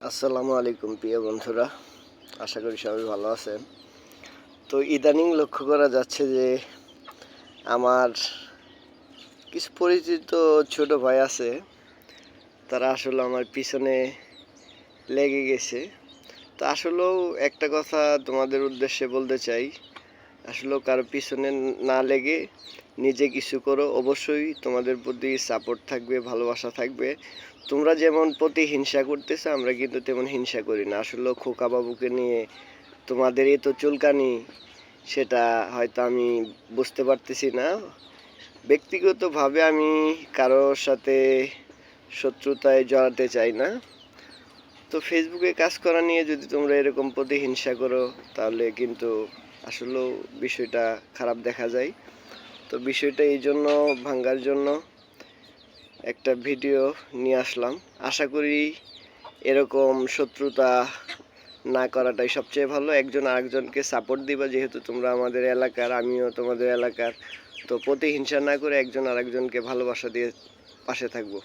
আসসালামু আলাইকুম প্রিয় বন্ধুরা, আশা করি সবাই ভালো আছেন। তো ইদানিং লক্ষ্য করা যাচ্ছে যে আমার কিছু পরিচিত ছোট ভাই আছে, তারা আসলে আমার পিছনে লেগে গেছে। তো আসলেও একটা কথা তোমাদের উদ্দেশ্যে বলতে চাই, আসলেও কারো পিছনে না লেগে নিজে কিছু করো। অবশ্যই তোমাদের প্রতি সাপোর্ট থাকবে, ভালোবাসা থাকবে। তোমরা যেমন প্রতিহিংসা করতেছো, আমরা কিন্তু তেমন হিংসা করি না। আসলে খোকা বাবুকে নিয়ে তোমাদের এই তো চুলকানি, সেটা হয়তো আমি বুঝতে পারতেছি না। ব্যক্তিগতভাবে আমি কারোর সাথে শত্রুতায় জড়াতে চাই না। তো ফেসবুকে কাজ করা নিয়ে যদি তোমরা এরকম প্রতিহিংসা করো, তাহলে কিন্তু আসলেও বিষয়টা খারাপ দেখা যায়। তো বিষয়টা এই জন্য ভাঙার জন্য একটা ভিডিও নিয়ে আসলাম। আশা করি এরকম শত্রুতা না করাটাই সবচেয়ে ভালো। একজন আরেকজনকে সাপোর্ট দিবা, যেহেতু তোমরা আমাদের এলাকার, আমিও তোমাদের এলাকার। তো প্রতিহিংসা না করে একজন আরেকজনকে ভালোবাসা দিয়ে পাশে থাকবো।